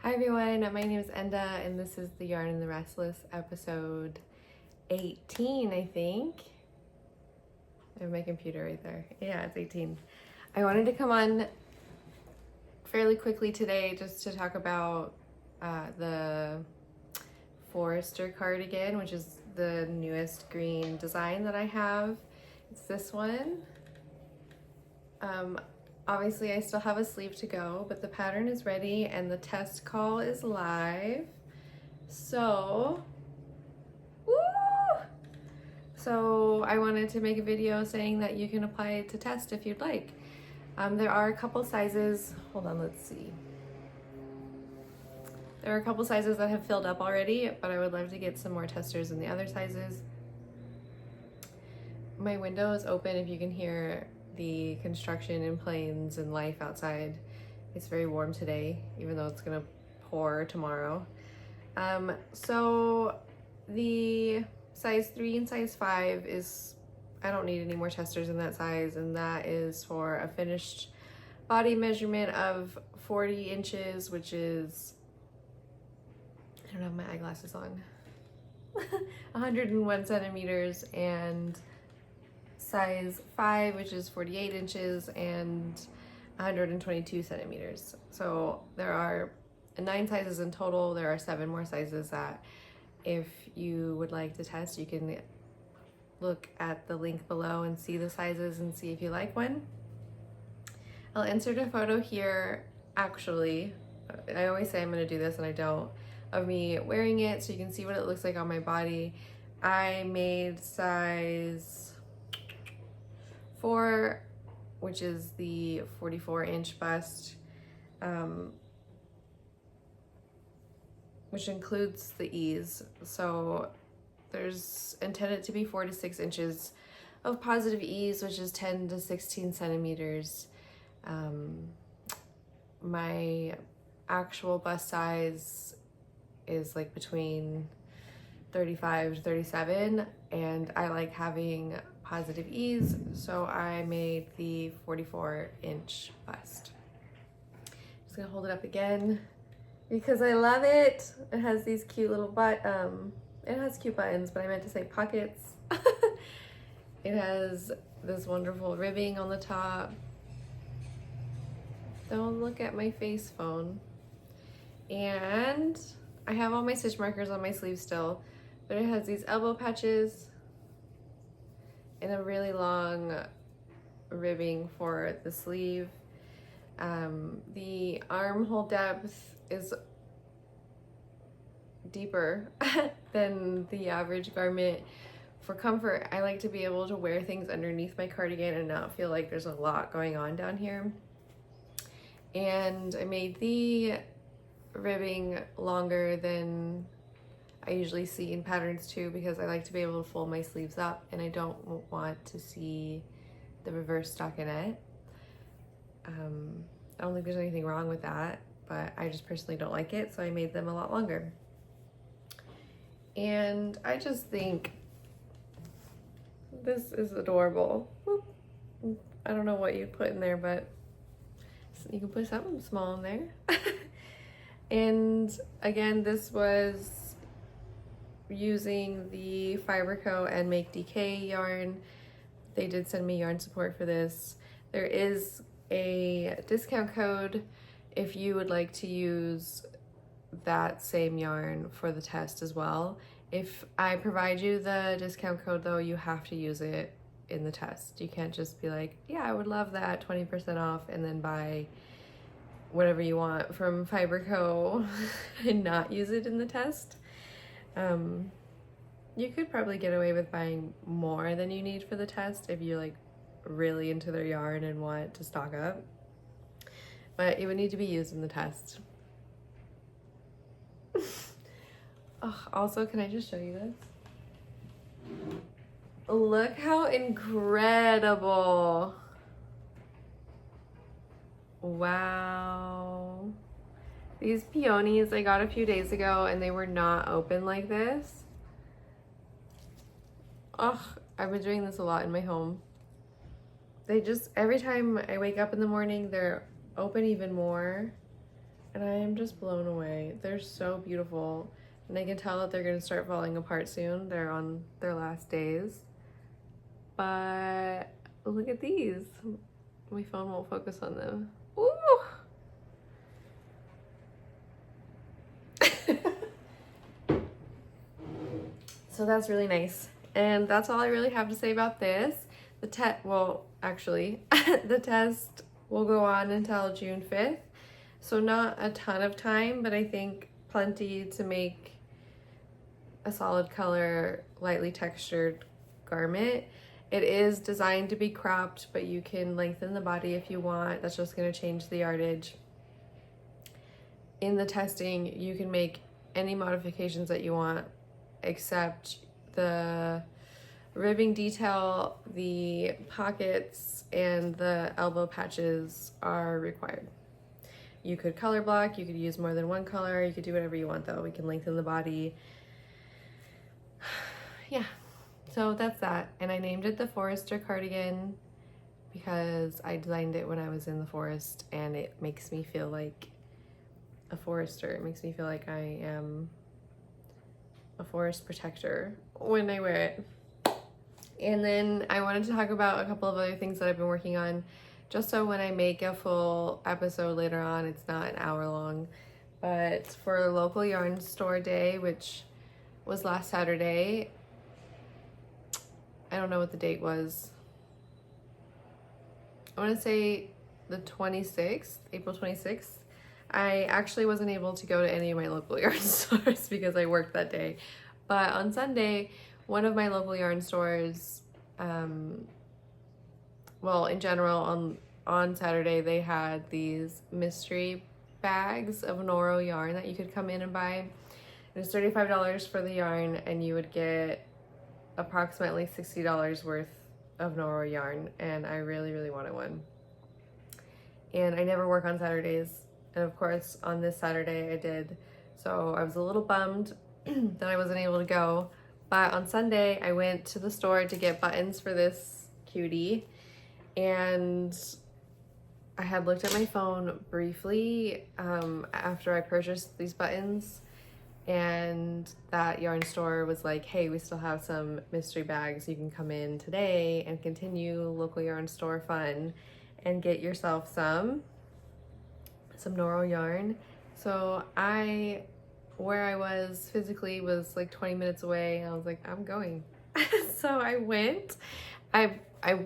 Hi everyone, my name is Enda and this is the Yarn and the Restless episode 18, I think. I have my computer right there. Yeah, it's 18. I wanted to come on fairly quickly today just to talk about the Forester cardigan, which is the newest green design that I have. It's this one. Obviously I still have a sleeve to go, but the pattern is ready and the test call is live. So, woo! So I wanted to make a video saying that you can apply it to test if you'd like. There are a couple sizes, hold on, let's see. There are a couple sizes that have filled up already, but I would love to get some more testers in the other sizes. My window is open if you can hear the construction and planes and life outside. It's very warm today, even though it's gonna pour tomorrow. So the size 3 and size 5 is, I don't need any more testers in that size, and that is for a finished body measurement of 40 inches, which is, I don't have my eyeglasses on, 101 centimeters, and size 5, which is 48 inches and 122 centimeters. So there are 9 sizes in total. There are 7 more sizes that if you would like to test, you can look at the link below and see the sizes and see if you like one. I'll insert a photo here, actually. I always say I'm going to do this and I don't, of me wearing it so you can see what it looks like on my body. I made size 4, which is the 44-inch bust, which includes the ease. So there's intended to be 4 to 6 inches of positive ease, which is 10 to 16 centimeters. My actual bust size is like between 35 to 37, and I like having positive ease, so I made the 44-inch bust. Just gonna hold it up again because I love it. It has these cute little it has cute buttons, but I meant to say pockets. It has this wonderful ribbing on the top. Don't look at my face phone. And I have all my stitch markers on my sleeve still, but it has these elbow patches and a really long ribbing for the sleeve. The armhole depth is deeper than the average garment. For comfort, I like to be able to wear things underneath my cardigan and not feel like there's a lot going on down here. And I made the ribbing longer than I usually see in patterns too, because I like to be able to fold my sleeves up and I don't want to see the reverse stockinette. I don't think there's anything wrong with that, but I just personally don't like it, so I made them a lot longer. And I just think this is adorable. I don't know what you'd put in there, but you can put something small in there. And again, this was using the Fiberco and Make DK yarn. They did send me yarn support for this. There is a discount code if you would like to use that same yarn for the test as well. If I provide you the discount code though, you have to use it in the test. You can't just be like, yeah, I would love that 20% off and then buy whatever you want from Fiberco and not use it in the test. You could probably get away with buying more than you need for the test if you're like really into their yarn and want to stock up, but it would need to be used in the test. Oh, also, can I just show you this? Look how incredible. Wow. These peonies I got a few days ago and they were not open like this. Oh, I've been doing this a lot in my home. They just, every time I wake up in the morning, they're open even more. and I am just blown away. They're so beautiful, and I can tell that they're going to start falling apart soon. They're on their last days. But look at these. My phone won't focus on them. Ooh! So that's really nice. And that's all I really have to say about this. The test will go on until June 5th. So not a ton of time, but I think plenty to make a solid color, lightly textured garment. It is designed to be cropped, but you can lengthen the body if you want. That's just going to change the yardage. In the testing, you can make any modifications that you want, except the ribbing detail, the pockets, and the elbow patches are required. You could color block, you could use more than one color, you could do whatever you want though. We can lengthen the body. Yeah, so that's that. And I named it the Forester Cardigan because I designed it when I was in the forest, and it makes me feel like a forester. It makes me feel like I am a forest protector when I wear it. And then I wanted to talk about a couple of other things that I've been working on, just so when I make a full episode later on, it's not an hour long. But for local yarn store day, which was last Saturday, I don't know what the date was. I want to say the 26th, April 26th. I actually wasn't able to go to any of my local yarn stores because I worked that day. But on Sunday, one of my local yarn stores, well, in general, on Saturday, they had these mystery bags of Noro yarn that you could come in and buy. It was $35 for the yarn, and you would get approximately $60 worth of Noro yarn, and I really, really wanted one. And I never work on Saturdays, and of course, on this Saturday I did. So I was a little bummed that I wasn't able to go. But on Sunday, I went to the store to get buttons for this cutie, and I had looked at my phone briefly after I purchased these buttons, and that yarn store was like, hey, we still have some mystery bags. You can come in today and continue local yarn store fun and get yourself some Noro yarn. So where I was physically was like 20 minutes away. I was like, I'm going. So I went. I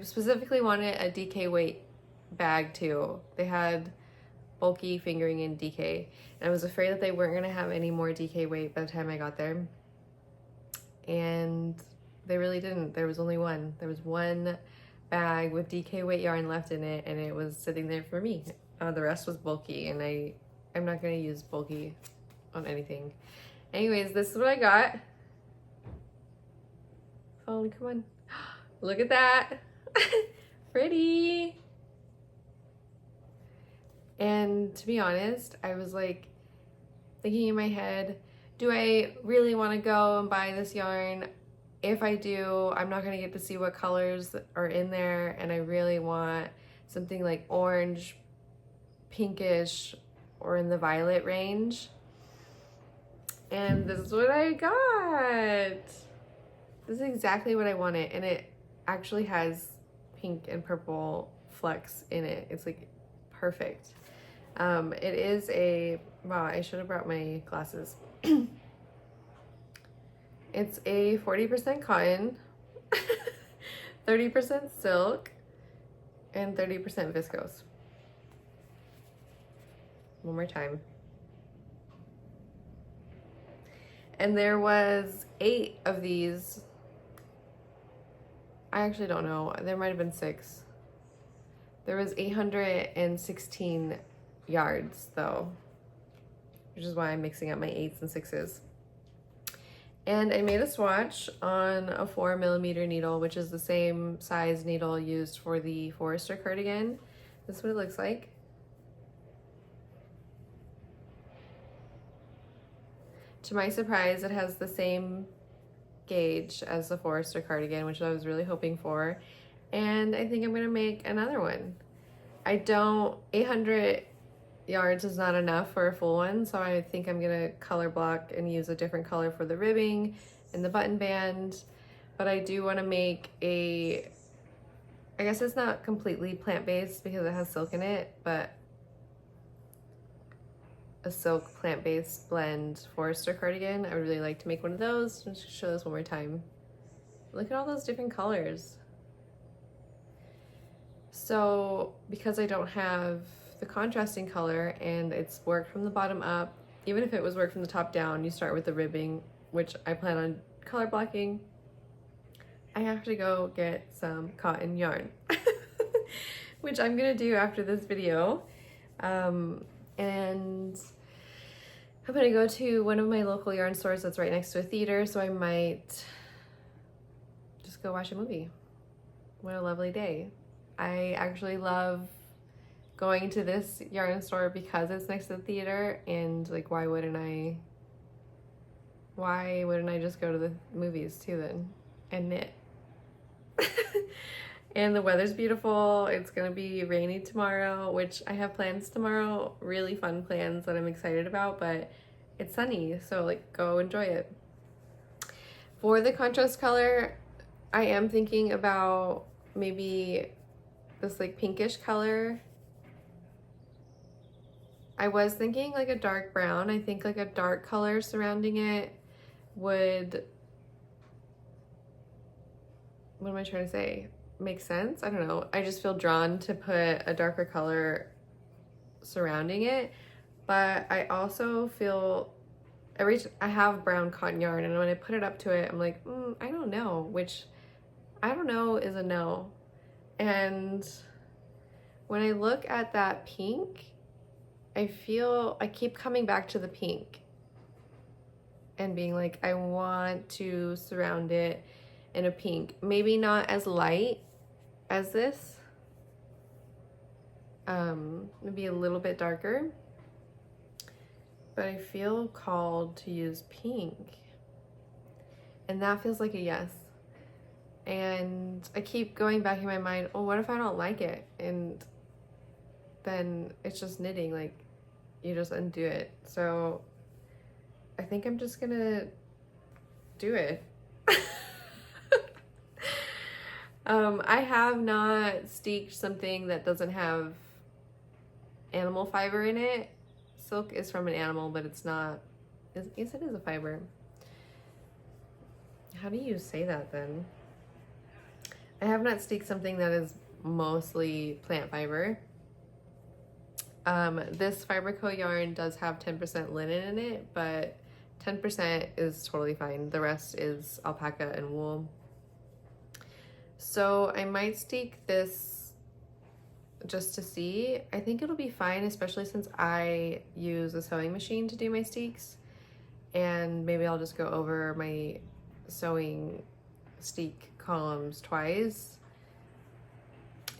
specifically wanted a DK weight bag too. They had bulky fingering and DK, and I was afraid that they weren't gonna have any more DK weight by the time I got there, and they really didn't. There was only one. There was one bag with DK weight yarn left in it, and it was sitting there for me. The rest was bulky, and I'm not gonna use bulky on anything. Anyways, this is what I got. Phone, come on. Look at that. Pretty. And to be honest, I was like thinking in my head, do I really want to go and buy this yarn? If I do, I'm not going to get to see what colors are in there, and I really want something like orange, pinkish, or in the violet range. And this is what I got. This is exactly what I wanted, and it actually has pink and purple flecks in it. It's like perfect. It is wow, I should have brought my glasses. It's a 40% cotton, 30% silk, and 30% viscose. One more time. And there was 8 of these. I actually don't know. There might have been 6. There was 816 yards though, which is why I'm mixing up my 8s and 6s. And I made a swatch on a 4mm needle, which is the same size needle used for the Forester cardigan. This is what it looks like. To my surprise, it has the same gauge as the Forester cardigan, which I was really hoping for. And I think I'm gonna make another one. 800 yards is not enough for a full one, so I think I'm gonna color block and use a different color for the ribbing and the button band. But I do want to make a, I guess it's not completely plant-based because it has silk in it, but a silk plant-based blend Forester cardigan. I would really like to make one of those. Let's show this one more time. Look at all those different colors. So because I don't have the contrasting color and it's worked from the bottom up, even if it was worked from the top down, you start with the ribbing, which I plan on color blocking. I have to go get some cotton yarn, which I'm gonna do after this video. And I'm gonna go to one of my local yarn stores that's right next to a theater, so I might just go watch a movie. What a lovely day. I actually love going to this yarn store because it's next to the theater, and like why wouldn't I just go to the movies too then and knit? And the weather's beautiful. It's gonna be rainy tomorrow, which I have plans tomorrow, really fun plans that I'm excited about, but it's sunny, so like go enjoy it. For the contrast color, I am thinking about maybe this like pinkish color. I was thinking like a dark brown. I think like a dark color surrounding it would, what am I trying to say? Make sense? I don't know. I just feel drawn to put a darker color surrounding it, but I also feel I have brown cotton yarn, and when I put it up to it, I'm like, I don't know, which I don't know is a no. And when I look at that pink, I keep coming back to the pink and being like, I want to surround it in a pink, maybe not as light as this, maybe a little bit darker, but I feel called to use pink, and that feels like a yes. And I keep going back in my mind, oh, what if I don't like it? And then it's just knitting, like you just undo it. So I think I'm just gonna do it. I have not steeked something that doesn't have animal fiber in it. Silk is from an animal, but it's not, yes, it is a fiber. How do you say that then? I have not steeked something that is mostly plant fiber. This Fiberco yarn does have 10% linen in it, but 10% is totally fine. The rest is alpaca and wool. So I might steek this just to see. I think it'll be fine, especially since I use a sewing machine to do my steeks. And maybe I'll just go over my sewing steek columns twice.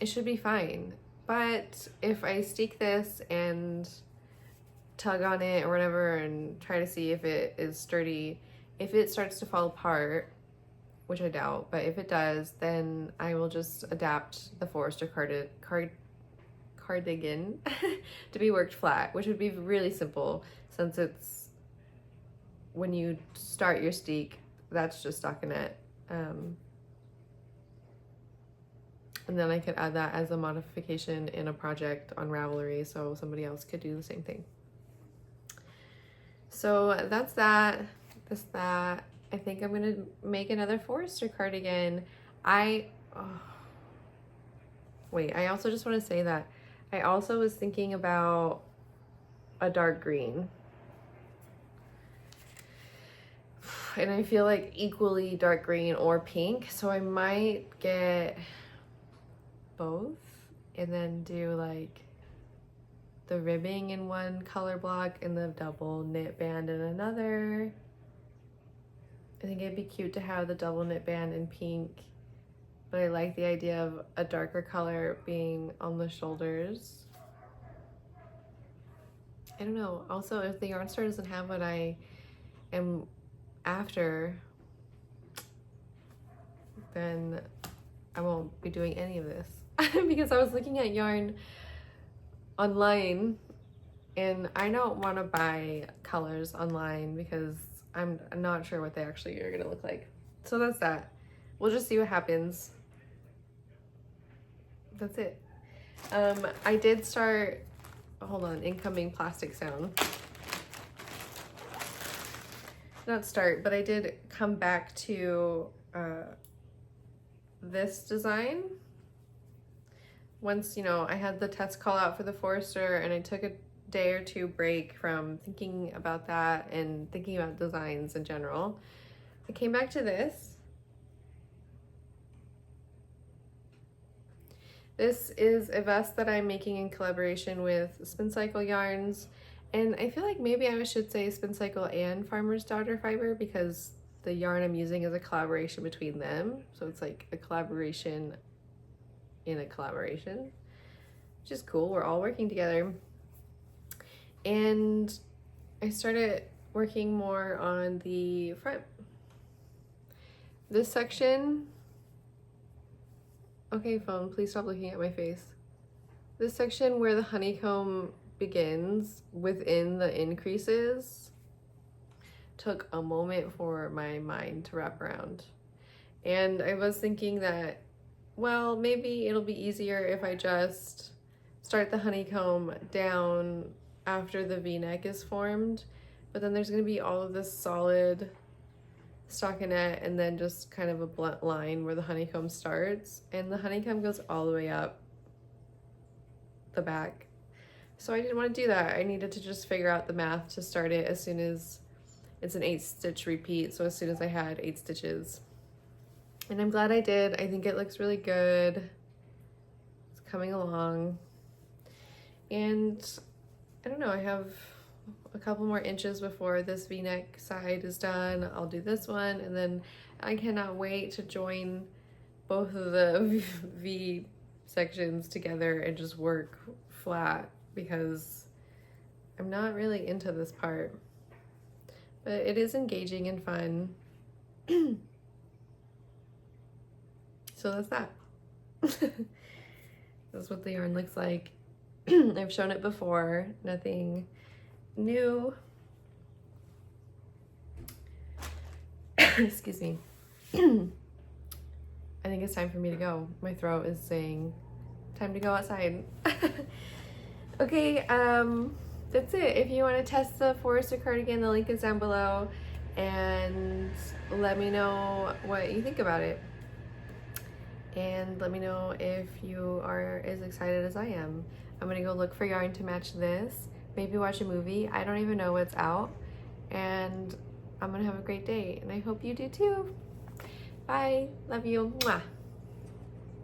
It should be fine. But if I steek this and tug on it or whatever and try to see if it is sturdy, if it starts to fall apart, which I doubt, but if it does, then I will just adapt the Forester cardigan to be worked flat, which would be really simple since it's, when you start your steek, that's just stockinette. And then I could add that as a modification in a project on Ravelry, so somebody else could do the same thing. So that's that. That. I think I'm gonna make another Forester cardigan. Wait, I also just want to say that I also was thinking about a dark green. And I feel like equally dark green or pink, so I might get both and then do like the ribbing in one color block and the double knit band in another. I think it'd be cute to have the double knit band in pink, but I like the idea of a darker color being on the shoulders. I don't know. Also, if the yarn store doesn't have what I am after, then I won't be doing any of this. Because I was looking at yarn online And I don't want to buy colors online because I'm not sure what they actually are gonna look like. So that's that. We'll just see what happens. That's it. I did start, hold on, incoming plastic sound. Not start, but I did come back to this design. Once, you know, I had the test call out for the Forester and I took a day or two break from thinking about that and thinking about designs in general. I came back to this. This is a vest that I'm making in collaboration with Spin Cycle Yarns, and I feel like maybe I should say Spin Cycle and Farmer's Daughter Fiber because the yarn I'm using is a collaboration between them, so it's like a collaboration in a collaboration, which is cool. We're all working together. And I started working more on the front. This section, okay phone, please stop looking at my face. This section where the honeycomb begins within the increases took a moment for my mind to wrap around. And I was thinking that, well, maybe it'll be easier if I just start the honeycomb down after the V-neck is formed, but then there's going to be all of this solid stockinette and then just kind of a blunt line where the honeycomb starts, and the honeycomb goes all the way up the back. So I didn't want to do that. I needed to just figure out the math to start it as soon as it's an 8-stitch repeat, so as soon as I had 8 stitches. And I'm glad I did. I think it looks really good. It's coming along. And I don't know, I have a couple more inches before this V-neck side is done. I'll do this one, and then I cannot wait to join both of the V sections together and just work flat because I'm not really into this part. But it is engaging and fun. So that's that. That's what the yarn looks like. I've shown it before, nothing new. Excuse me. I think it's time for me to go. My throat is saying time to go outside. Okay, that's it. If you want to test the Forester cardigan, the link is down below, and let me know what you think about it. And let me know if you are as excited as I am. I'm gonna go look for yarn to match this, maybe watch a movie. I don't even know what's out, and I'm gonna have a great day, and I hope you do too. Bye, love you. Mwah.